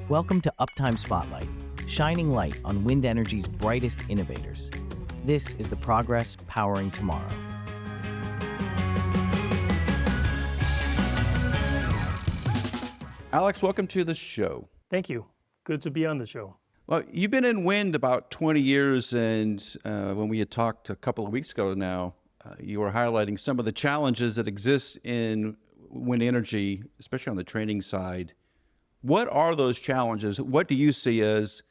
Welcome to Uptime Spotlight, shining light on wind energy's brightest innovators. This is the progress powering tomorrow. Alex, welcome to the show. Thank you. Good to be on the show. Well, you've been in wind about 20 years, and when we had talked a couple of weeks ago now, you were highlighting some of the challenges that exist in wind energy, especially on the training side. What are those challenges? What do you see as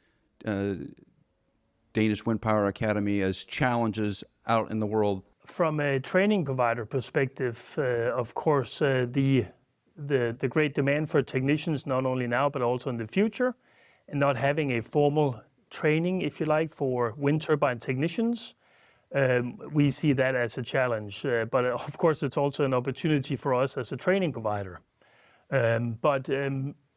Danish Wind Power Academy as challenges out in the world? From a training provider perspective, of course, the great demand for technicians, not only now, but also in the future, and not having a formal training, if you like, for wind turbine technicians. We see that as a challenge, but of course, it's also an opportunity for us as a training provider.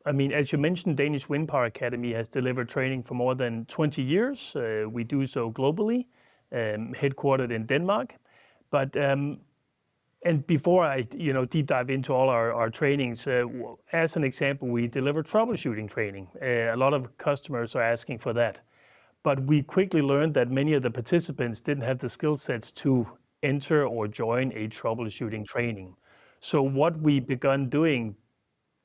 As you mentioned, Danish Wind Power Academy has delivered training for more than 20 years. We do so globally, headquartered in Denmark. And before I deep dive into all our trainings, as an example, we deliver troubleshooting training. A lot of customers are asking for that. But we quickly learned that many of the participants didn't have the skill sets to enter or join a troubleshooting training. So what we begun doing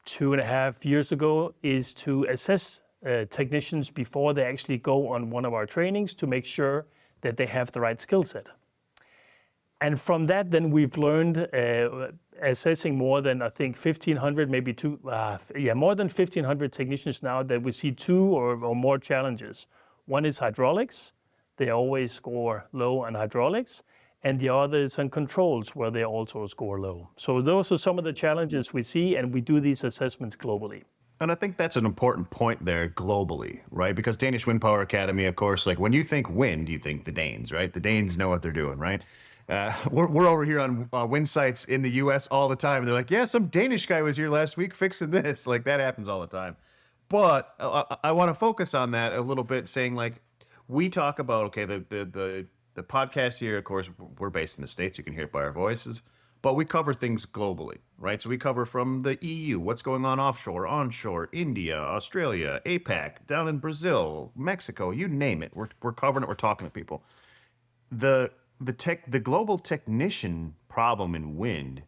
2.5 years ago is to assess technicians before they actually go on one of our trainings to make sure that they have the right skill set. And from that, then we've learned assessing more than, I think, 1,500, more than 1,500 technicians now, that we see two or more challenges. One is hydraulics. They always score low on hydraulics. And the other is on controls, where they also score low. So those are some of the challenges we see, and we do these assessments globally. And I think that's an important point there, globally, right? Because Danish Wind Power Academy, of course, like when you think wind, you think the Danes, right? The Danes know what they're doing, right? We're over here on wind sites in the U.S. all the time. They're like, yeah, some Danish guy was here last week fixing this. Like, that happens all the time. But I want to focus on that a little bit, saying, like, we talk about, okay, the podcast here, of course, we're based in the States. You can hear it by our voices. But we cover things globally, right? So we cover from the EU, what's going on offshore, onshore, India, Australia, APAC, down in Brazil, Mexico, you name it. We're covering it. We're talking to people. The global technician problem in wind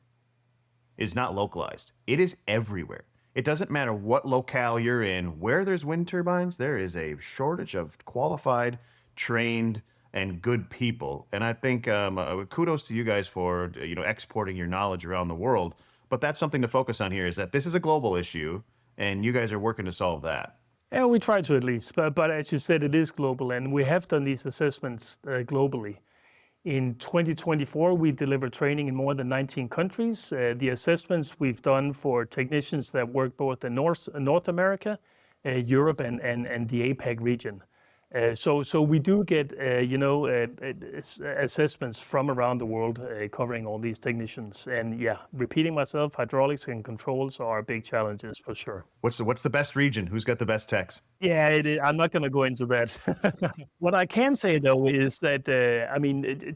is not localized. It is everywhere. It doesn't matter what locale you're in. Where there's wind turbines, there is a shortage of qualified, trained, and good people. And I think kudos to you guys for exporting your knowledge around the world. But that's something to focus on here, is that this is a global issue, and you guys are working to solve that. Yeah, we try to at least. But as you said, it is global, and we have done these assessments globally. In 2024, we delivered training in more than 19 countries. The assessments we've done for technicians that work both in North America, Europe, and the APAC region. So we do get assessments from around the world covering all these technicians. And yeah, repeating myself, hydraulics and controls are big challenges for sure. What's the best region? Who's got the best techs? Yeah, I'm not going to go into that. What I can say, though, is that,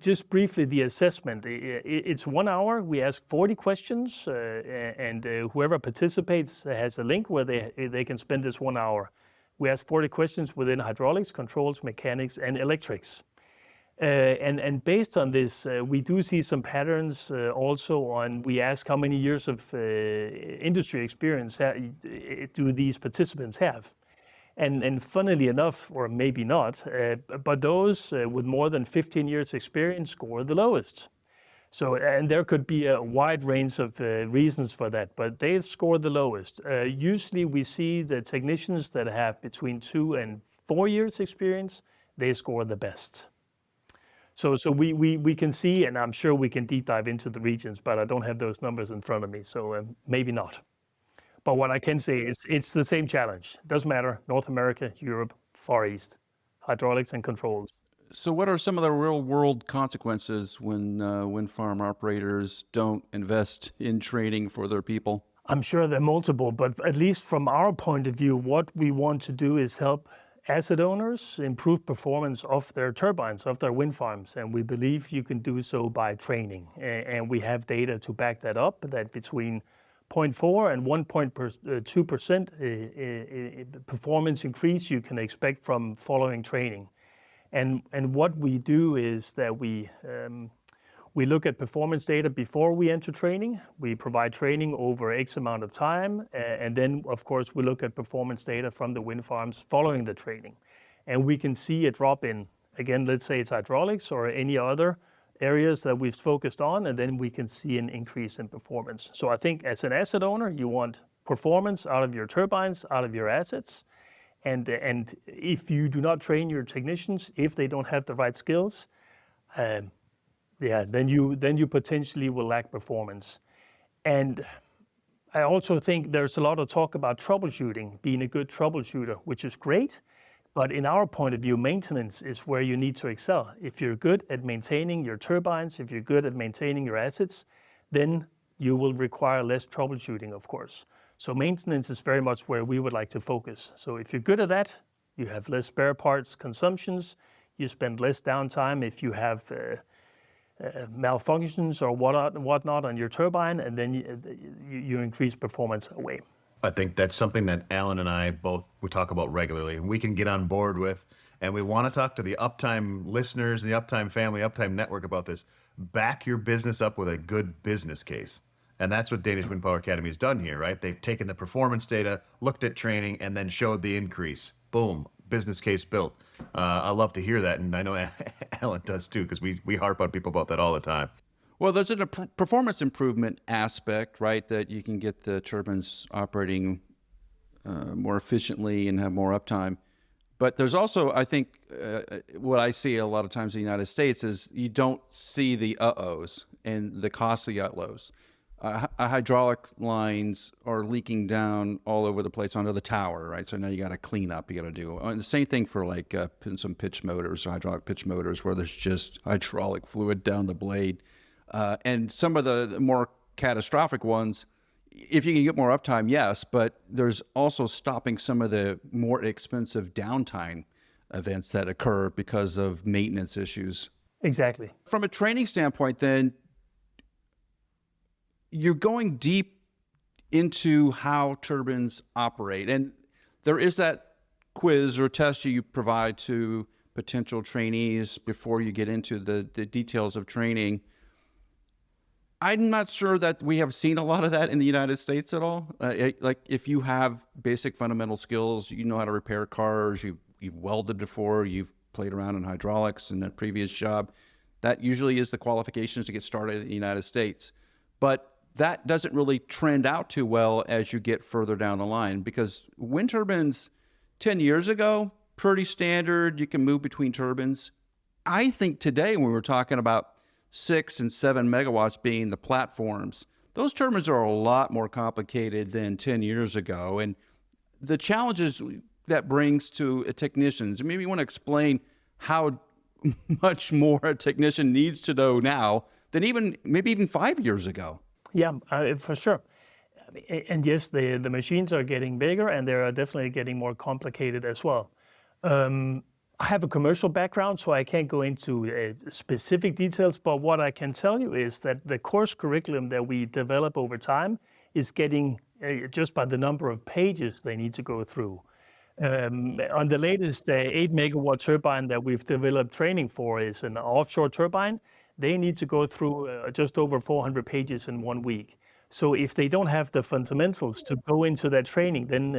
just briefly, the assessment, it's 1 hour. We ask 40 questions, and whoever participates has a link where they can spend this 1 hour. We ask 40 questions within hydraulics, controls, mechanics, and electrics. And based on this, we do see some patterns also on, we ask how many years of industry experience do these participants have. And funnily enough, or maybe not, but those with more than 15 years experience score the lowest. So, and there could be a wide range of reasons for that, but they score the lowest. Usually we see the technicians that have between 2 and 4 years experience, they score the best. So we can see, and I'm sure we can deep dive into the regions, but I don't have those numbers in front of me, so maybe not. But what I can say is it's the same challenge. Doesn't matter, North America, Europe, Far East, hydraulics and controls. So what are some of the real-world consequences when wind farm operators don't invest in training for their people? I'm sure there are multiple, but at least from our point of view, what we want to do is help asset owners improve performance of their turbines, of their wind farms. And we believe you can do so by training. And we have data to back that up, that between 0.4 and 1.2% performance increase you can expect from following training. And what we do is that we look at performance data before we enter training. We provide training over X amount of time. And then, of course, we look at performance data from the wind farms following the training. And we can see a drop in, again, let's say it's hydraulics or any other areas that we've focused on, and then we can see an increase in performance. So I think as an asset owner, you want performance out of your turbines, out of your assets. And if you do not train your technicians, if they don't have the right skills, then you potentially will lack performance. And I also think there's a lot of talk about troubleshooting, being a good troubleshooter, which is great. But in our point of view, maintenance is where you need to excel. If you're good at maintaining your turbines, if you're good at maintaining your assets, then you will require less troubleshooting, of course. So maintenance is very much where we would like to focus. So if you're good at that, you have less spare parts consumptions, you spend less downtime if you have malfunctions or whatnot on your turbine, and then you increase performance away. I think that's something that Alan and I we talk about regularly, and we can get on board with, and we want to talk to the Uptime listeners, the Uptime family, Uptime network about this. Back your business up with a good business case. And that's what Danish Wind Power Academy has done here, right? They've taken the performance data, looked at training, and then showed the increase. Boom, business case built. I love to hear that, and I know Alan does too, because we harp on people about that all the time. Well, there's a performance improvement aspect, right, that you can get the turbines operating more efficiently and have more uptime. But there's also, I think, what I see a lot of times in the United States is you don't see the uh-ohs and the costly uh-ohs. Hydraulic lines are leaking down all over the place onto the tower, right? So now you got to clean up, you got to do. And the same thing for like some pitch motors, hydraulic pitch motors, where there's just hydraulic fluid down the blade. And some of the more catastrophic ones, if you can get more uptime, yes, but there's also stopping some of the more expensive downtime events that occur because of maintenance issues. Exactly. From a training standpoint, then, you're going deep into how turbines operate. And there is that quiz or test you provide to potential trainees before you get into the details of training. I'm not sure that we have seen a lot of that in the United States at all. Like if you have basic fundamental skills, you know how to repair cars, you've welded before, you've played around in hydraulics in a previous job, that usually is the qualifications to get started in the United States. But that doesn't really trend out too well as you get further down the line, because wind turbines 10 years ago, pretty standard, you can move between turbines. I think today when we're talking about 6 and 7 megawatts being the platforms, those turbines are a lot more complicated than 10 years ago. And the challenges that brings to technicians, maybe you want to explain how much more a technician needs to know now than maybe even 5 years ago. Yeah, for sure. And yes, the machines are getting bigger, and they are definitely getting more complicated as well. I have a commercial background, so I can't go into specific details, but what I can tell you is that the course curriculum that we develop over time is getting, just by the number of pages they need to go through. On the latest 8 megawatt turbine that we've developed training for is an offshore turbine. They need to go through just over 400 pages in 1 week. So if they don't have the fundamentals to go into that training, then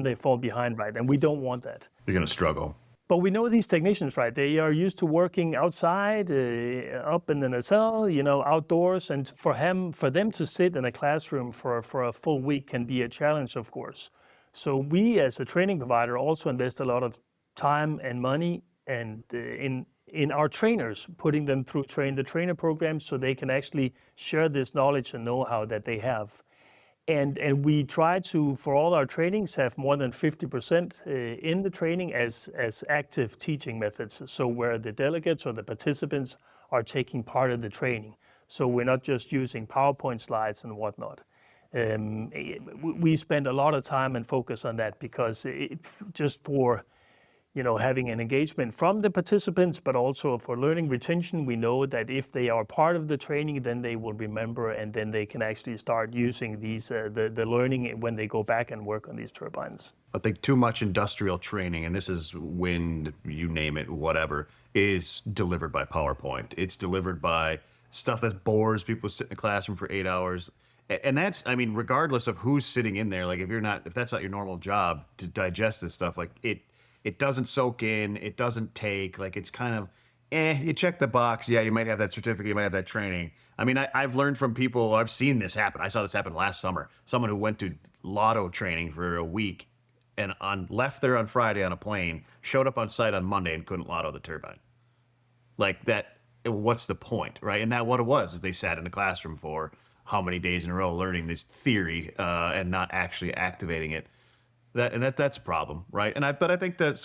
they fall behind, right? And we don't want that. You're going to struggle. But we know these technicians, right? They are used to working outside, up in the nacelle, outdoors. And for them to sit in a classroom for a full week can be a challenge, of course. So we, as a training provider, also invest a lot of time and money and in our trainers, putting them through the trainer program so they can actually share this knowledge and know-how that they have. And we try to, for all our trainings, have more than 50% in the training as active teaching methods. So where the delegates or the participants are taking part of the training. So we're not just using PowerPoint slides and whatnot. We spend a lot of time and focus on that because just for having an engagement from the participants, but also for learning retention. We know that if they are part of the training, then they will remember, and then they can actually start using these the learning when they go back and work on these turbines. I think too much industrial training, and this is wind, you name it, whatever, is delivered by PowerPoint. It's delivered by stuff that bores people, sit in a classroom for 8 hours. And that's, I mean, regardless of who's sitting in there, like if that's not your normal job to digest this stuff, like it doesn't soak in, it doesn't take, like it's kind of, you check the box. Yeah, you might have that certificate, you might have that training. I mean, I've learned from people, I've seen this happen. I saw this happen last summer. Someone who went to lotto training for a week and left there on Friday on a plane, showed up on site on Monday and couldn't lotto the turbine. Like that, what's the point, right? And that what it was is they sat in a classroom for how many days in a row learning this theory and not actually activating it. That's a problem, right? But I think that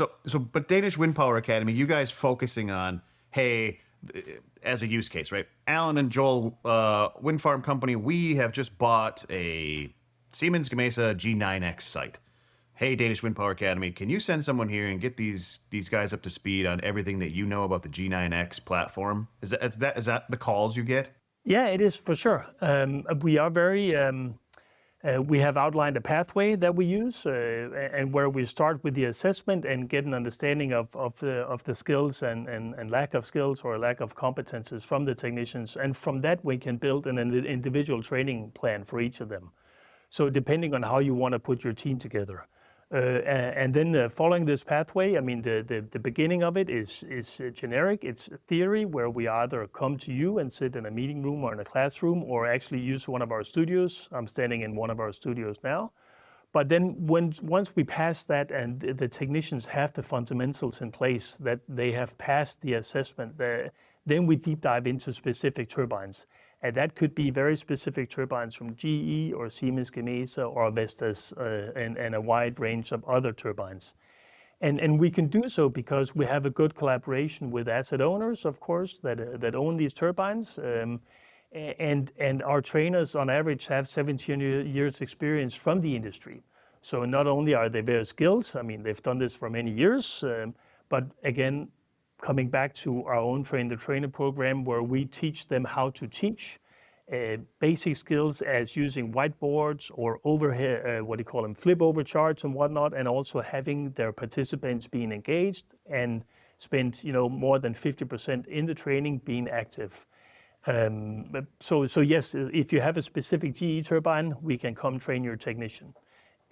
but Danish Wind Power Academy, you guys focusing on, hey, as a use case, right? Alan and Joel, wind farm company, we have just bought a Siemens Gamesa G9X site. Hey, Danish Wind Power Academy, can you send someone here and get these guys up to speed on everything that you know about the G9X platform? Is that the calls you get? Yeah, it is for sure. We are very. We have outlined a pathway that we use, and where we start with the assessment and get an understanding of the skills and lack of skills or lack of competences from the technicians, and from that we can build an individual training plan for each of them. So depending on how you want to put your team together. And then following this pathway, I mean, the beginning of it is generic. It's a theory where we either come to you and sit in a meeting room or in a classroom, or actually use one of our studios. I'm standing in one of our studios now. But then once we pass that and the technicians have the fundamentals in place, that they have passed the assessment, then we deep dive into specific turbines. And that could be very specific turbines from GE or Siemens Gamesa or Vestas and a wide range of other turbines. And we can do so because we have a good collaboration with asset owners, of course, that own these turbines. And our trainers on average have 17 years experience from the industry. So not only are they very skilled, I mean, they've done this for many years, but again, coming back to our own Train the Trainer program, where we teach them how to teach basic skills as using whiteboards or overhead, flip over charts and whatnot, and also having their participants being engaged and spend, more than 50% in the training being active. So yes, if you have a specific GE turbine, we can come train your technician.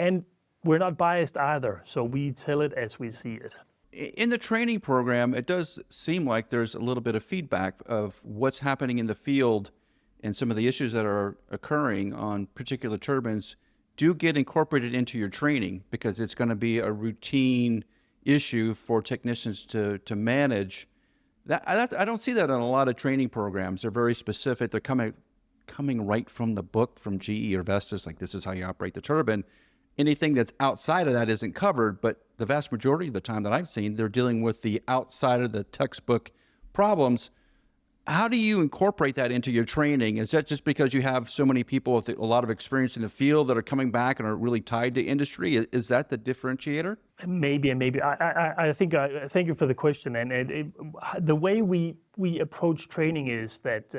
And we're not biased either, so we tell it as we see it. In the training program, it does seem like there's a little bit of feedback of what's happening in the field and some of the issues that are occurring on particular turbines do get incorporated into your training, because it's going to be a routine issue for technicians to manage. I don't see that in a lot of training programs. They're very specific. They're coming right from the book from GE or Vestas, like this is how you operate the turbine. Anything that's outside of that isn't covered, but the vast majority of the time that I've seen, they're dealing with the outside of the textbook problems. How do you incorporate that into your training? Is that just because you have so many people with a lot of experience in the field that are coming back and are really tied to industry? Is that the differentiator? Maybe. I think, thank you for the question. And the way we approach training is that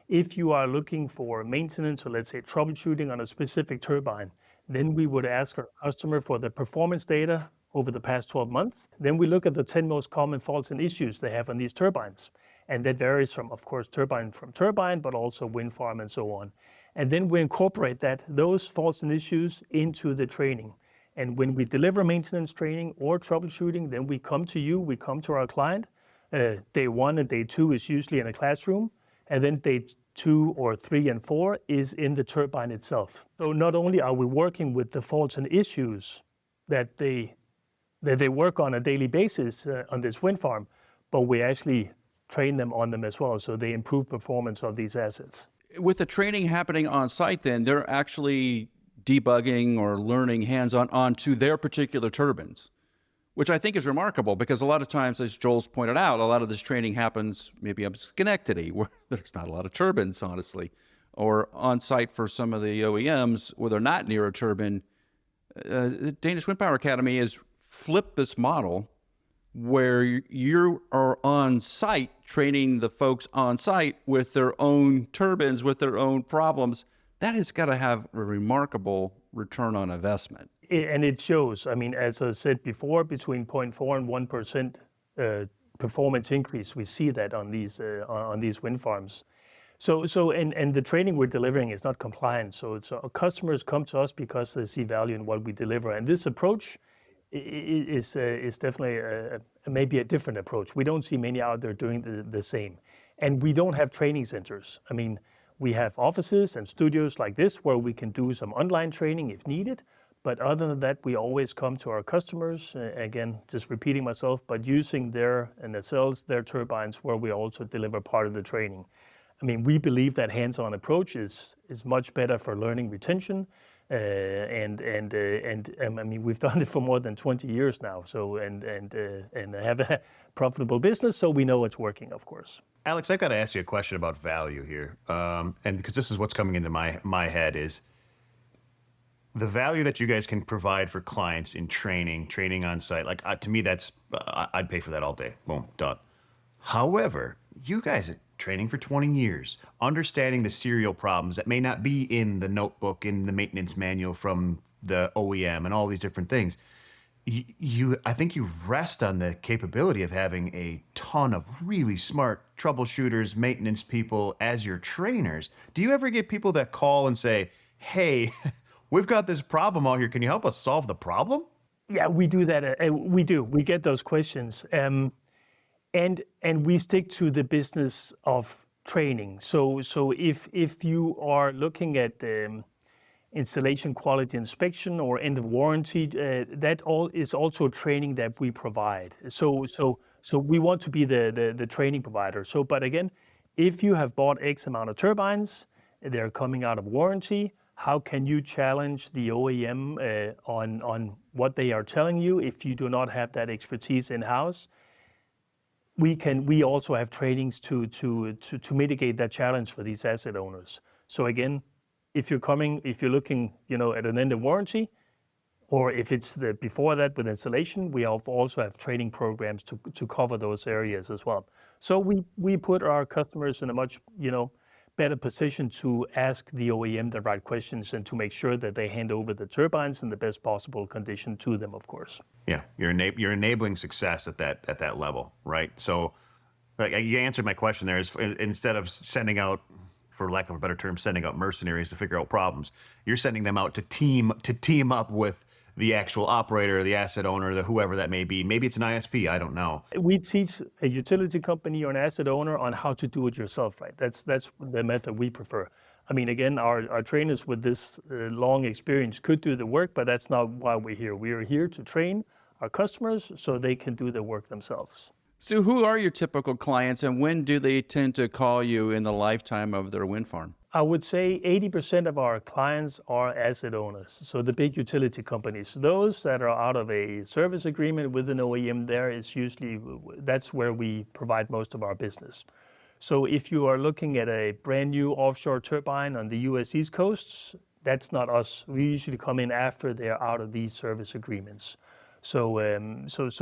if you are looking for maintenance or let's say troubleshooting on a specific turbine, then we would ask our customer for the performance data over the past 12 months. Then we look at the 10 most common faults and issues they have on these turbines. And that varies from, of course, turbine from turbine, but also wind farm and so on. And then we incorporate those faults and issues into the training. And when we deliver maintenance training or troubleshooting, then we come to you, we come to our client. Day 1 and day 2 is usually in a classroom. And then day 2 or 3 and 4 is in the turbine itself. So not only are we working with the faults and issues that they work on a daily basis on this wind farm, but we actually train them on them as well, so they improve performance of these assets. With the training happening on site, then they're actually debugging or learning hands-on onto their particular turbines, which I think is remarkable, because a lot of times, as Joel's pointed out, a lot of this training happens maybe up in Schenectady, where there's not a lot of turbines, honestly, or on site for some of the OEMs where they're not near a turbine. The Danish Wind Power Academy has flipped this model where you are on site training the folks on site with their own turbines, with their own problems. That has got to have a remarkable return on investment. And it shows. I mean, as I said before, between 0.4 and 1% performance increase. We see that on these wind farms. And the training we're delivering is not compliant. So our customers come to us because they see value in what we deliver. And this approach is definitely maybe a different approach. We don't see many out there doing the same. And we don't have training centers. I mean, we have offices and studios like this where we can do some online training if needed. But other than that, we always come to our customers, again, just repeating myself, but using their nacelles, their turbines, where we also deliver part of the training. I mean, we believe that hands-on approach is much better for learning retention. And I mean, we've done it for more than 20 years now. So and have a profitable business, so we know it's working, of course. Alex, I've got to ask you a question about value here, and because this is what's coming into my head is the value that you guys can provide for clients in training on site. Like to me, that's I'd pay for that all day. Boom, done. However, you guys training for 20 years, understanding the serial problems that may not be in the notebook, in the maintenance manual from the OEM and all these different things. I think you rest on the capability of having a ton of really smart troubleshooters, maintenance people as your trainers. Do you ever get people that call and say, hey, we've got this problem out here. Can you help us solve the problem? Yeah, we do that. We do. We get those questions. And we stick to the business of training. So if you are looking at installation quality inspection or end of warranty, that all is also training that we provide. So we want to be the training provider. So, but again, if you have bought X amount of turbines, they're coming out of warranty. How can you challenge the OEM on what they are telling you if you do not have that expertise in house? We also have trainings to mitigate that challenge for these asset owners. So again, if you're looking, at an end of warranty, or if it's before that with installation, we also have training programs to cover those areas as well. So we put our customers in a much, better position to ask the OEM the right questions and to make sure that they hand over the turbines in the best possible condition to them, of course. Yeah, you're enabling success at that level, right? So, like, you answered my question there. Is instead of sending out, for lack of a better term, sending out mercenaries to figure out problems, you're sending them out to team up with the actual operator, the asset owner, the whoever that may be. Maybe it's an ISP, I don't know. We teach a utility company or an asset owner on how to do it yourself, right? That's the method we prefer. I mean, again, our trainers with this long experience could do the work, but that's not why we're here. We are here to train our customers so they can do the work themselves. So who are your typical clients, and when do they tend to call you in the lifetime of their wind farm? I would say 80% of our clients are asset owners, so the big utility companies. Those that are out of a service agreement with an OEM, that's where we provide most of our business. So if you are looking at a brand new offshore turbine on the US East Coast, that's not us. We usually come in after they're out of these service agreements. So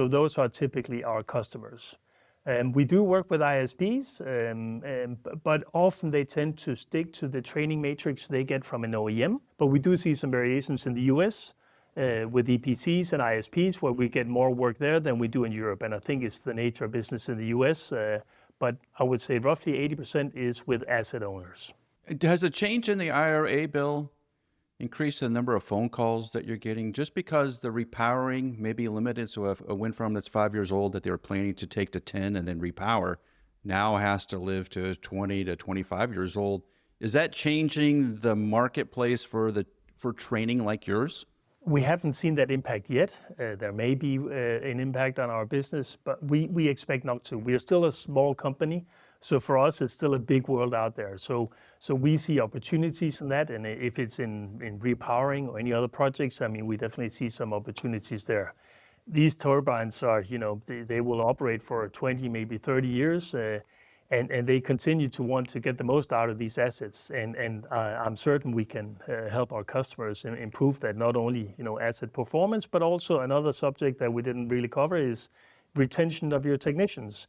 those are typically our customers. We do work with ISPs, but often they tend to stick to the training matrix they get from an OEM. But we do see some variations in the US with EPCs and ISPs where we get more work there than we do in Europe. And I think it's the nature of business in the US. But I would say roughly 80% is with asset owners. Has a change in the IRA bill increased the number of phone calls that you're getting just because the repowering may be limited? So if a wind farm that's 5 years old that they were planning to take to 10 and then repower now has to live to 20 to 25 years old. Is that changing the marketplace for training like yours? We haven't seen that impact yet. There may be an impact on our business, but we expect not to. We are still a small company, so for us, it's still a big world out there. So we see opportunities in that, and if it's in repowering or any other projects, I mean, we definitely see some opportunities there. These turbines are, they will operate for 20, maybe 30 years, and they continue to want to get the most out of these assets. And I'm certain we can help our customers improve that, not only, asset performance, but also another subject that we didn't really cover is retention of your technicians.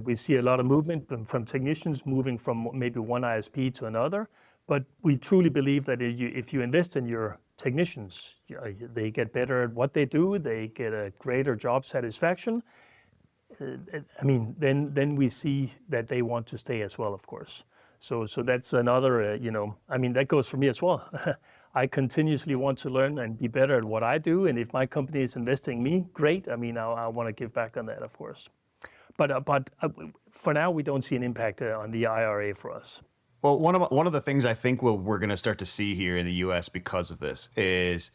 We see a lot of movement from technicians moving from maybe one ISP to another, but we truly believe that if you invest in your technicians, they get better at what they do, they get a greater job satisfaction. Then we see that they want to stay as well, of course. So that's another, that goes for me as well. I continuously want to learn and be better at what I do, and if my company is investing in me, great. I want to give back on that, of course. But for now, we don't see an impact on the IRA for us. Well, one of the things I think we're going to start to see here in the U.S. because of this is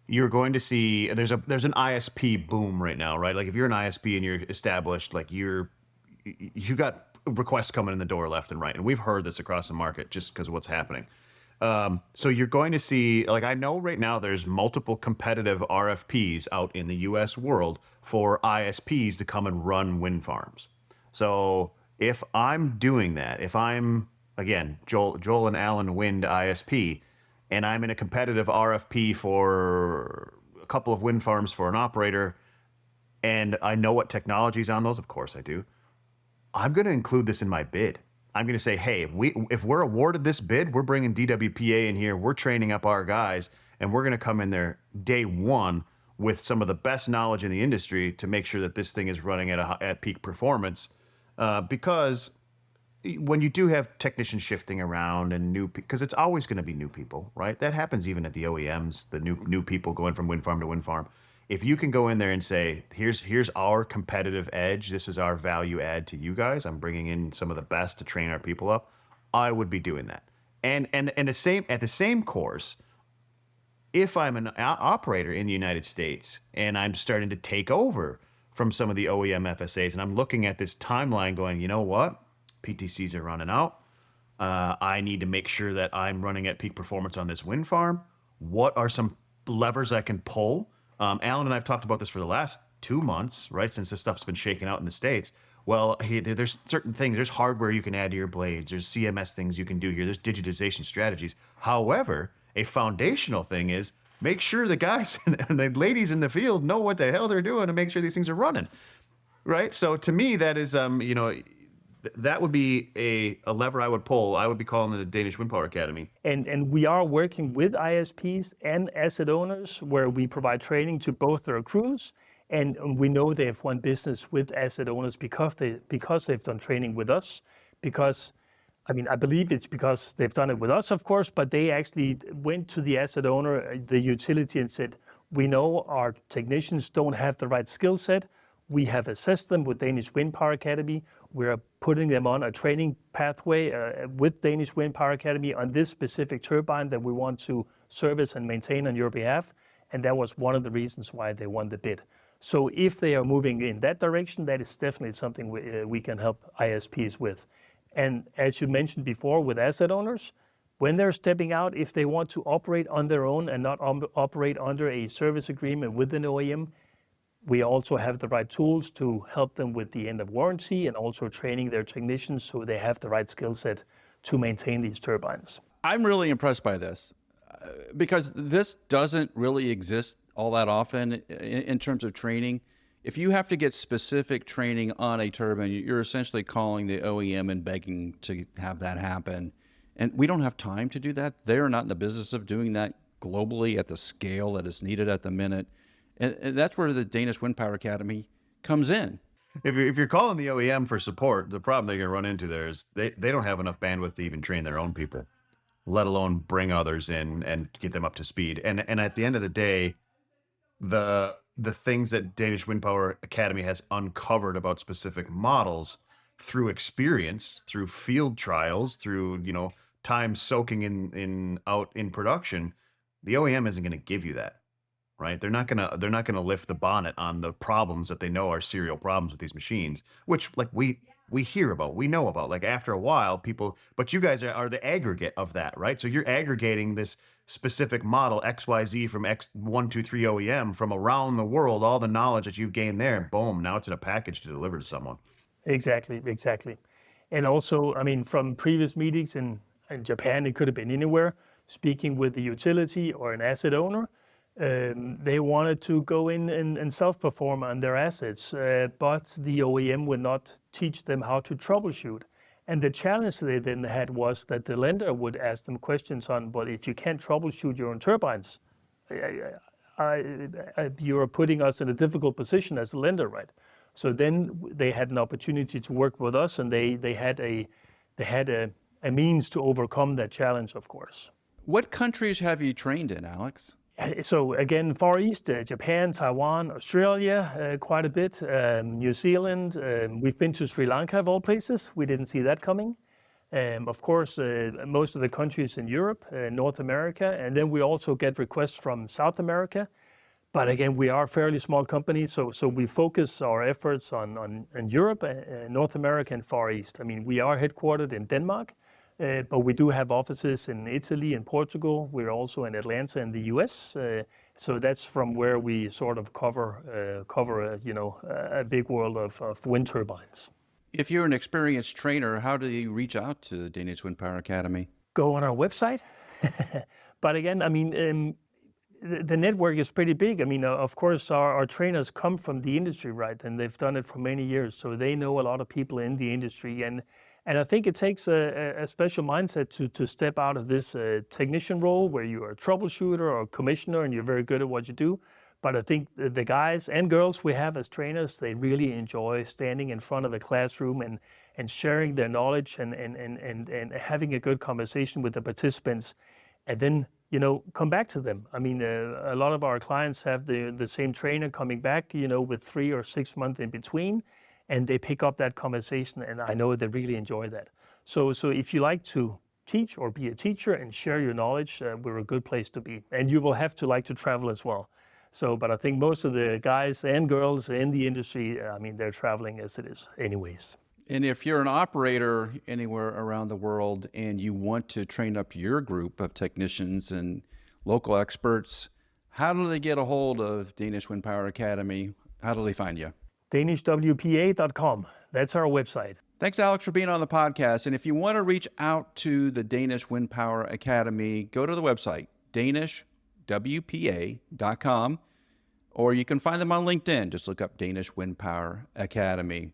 you're going to see there's an ISP boom right now, right? Like if you're an ISP and you're established, like you got requests coming in the door left and right, and we've heard this across the market just because of what's happening. So you're going to see, like I know right now there's multiple competitive RFPs out in the U.S. world for ISPs to come and run wind farms. So if I'm doing that, if I'm, again, Joel and Alan Wind ISP, and I'm in a competitive RFP for a couple of wind farms for an operator, and I know what technology's on those, of course I do, I'm going to include this in my bid. I'm going to say, hey, if we're awarded this bid, we're bringing DWPA in here, we're training up our guys, and we're going to come in there day one with some of the best knowledge in the industry to make sure that this thing is running at peak performance. Because when you do have technicians shifting around and because it's always going to be new people, right? That happens even at the OEMs, the new people going from wind farm to wind farm. If you can go in there and say, here's our competitive edge, this is our value add to you guys, I'm bringing in some of the best to train our people up, I would be doing that. And at the same course, if I'm an operator in the United States and I'm starting to take over from some of the OEM FSAs and I'm looking at this timeline going, you know what, PTCs are running out, I need to make sure that I'm running at peak performance on this wind farm. What are some levers I can pull? Alan and I have talked about this for the last 2 months, right? Since this stuff's been shaken out in the States. Well, hey, there's certain things, there's hardware you can add to your blades, there's CMS things you can do here, there's digitization strategies. However, a foundational thing is make sure the guys and the ladies in the field know what the hell they're doing to make sure these things are running, right? So to me, that is, that would be a lever I would pull. I would be calling it a Danish Wind Power Academy. And we are working with ISPs and asset owners where we provide training to both their crews. And we know they have won business with asset owners because they've done training with us. Because, I believe it's because they've done it with us, of course, but they actually went to the asset owner, the utility, and said, we know our technicians don't have the right skill set. We have assessed them with Danish Wind Power Academy. We're putting them on a training pathway with Danish Wind Power Academy on this specific turbine that we want to service and maintain on your behalf. And that was one of the reasons why they won the bid. So if they are moving in that direction, that is definitely something we can help ISPs with. And as you mentioned before with asset owners, when they're stepping out, if they want to operate on their own and not operate under a service agreement with an OEM, we also have the right tools to help them with the end of warranty and also training their technicians so they have the right skill set to maintain these turbines. I'm really impressed by this because this doesn't really exist all that often in terms of training. If you have to get specific training on a turbine, you're essentially calling the OEM and begging to have that happen. And we don't have time to do that. They're not in the business of doing that globally at the scale that is needed at the minute. And that's where the Danish Wind Power Academy comes in. If you're calling the OEM for support, the problem they're going to run into there is they don't have enough bandwidth to even train their own people, let alone bring others in and get them up to speed. And at the end of the day, the things that Danish Wind Power Academy has uncovered about specific models through experience, through field trials, through time soaking in out in production, the OEM isn't going to give you that. Right? They're not gonna lift the bonnet on the problems that they know are serial problems with these machines, which like we hear about, we know about. Like after a while, but you guys are the aggregate of that, right? So you're aggregating this specific model XYZ from X123 OEM from around the world, all the knowledge that you've gained there, and boom, now it's in a package to deliver to someone. Exactly. And also, from previous meetings in Japan, it could have been anywhere, speaking with the utility or an asset owner. They wanted to go in and self-perform on their assets, but the OEM would not teach them how to troubleshoot. And the challenge they then had was that the lender would ask them questions on, but if you can't troubleshoot your own turbines, you are putting us in a difficult position as a lender, right? So then they had an opportunity to work with us, and they had a means to overcome that challenge, of course. What countries have you trained in, Alex? So again, Far East, Japan, Taiwan, Australia, quite a bit, New Zealand. We've been to Sri Lanka of all places. We didn't see that coming. Of course, most of the countries in Europe, North America, and then we also get requests from South America. But again, we are a fairly small company, so we focus our efforts on Europe, North America, and Far East. I mean, we are headquartered in Denmark, but we do have offices in Italy and Portugal. We're also in Atlanta in the US. So that's from where we sort of cover a big world of wind turbines. If you're an experienced trainer, how do you reach out to Danish Wind Power Academy? Go on our website. But again, I mean, the network is pretty big. I mean, of course, our trainers come from the industry, right? And they've done it for many years. So they know a lot of people in the industry. And I think it takes a special mindset to step out of this technician role where you are a troubleshooter or a commissioner and you're very good at what you do. But I think the guys and girls we have as trainers, they really enjoy standing in front of a classroom and sharing their knowledge and having a good conversation with the participants. And then come back to them. I mean, a lot of our clients have the same trainer coming back, with 3 or 6 months in between, and they pick up that conversation, and I know they really enjoy that. So if you like to teach or be a teacher and share your knowledge, we're a good place to be. And you will have to like to travel as well. But I think most of the guys and girls in the industry, I mean, they're traveling as it is anyways. And if you're an operator anywhere around the world and you want to train up your group of technicians and local experts, how do they get a hold of Danish Wind Power Academy? How do they find you? DanishWPA.com. That's our website. Thanks, Alex, for being on the podcast. And if you want to reach out to the Danish Wind Power Academy, go to the website, DanishWPA.com, or you can find them on LinkedIn. Just look up Danish Wind Power Academy.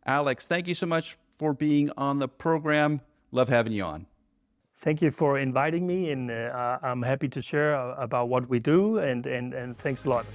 Alex, thank you so much for being on the program. Love having you on. Thank you for inviting me, and I'm happy to share about what we do, and thanks a lot.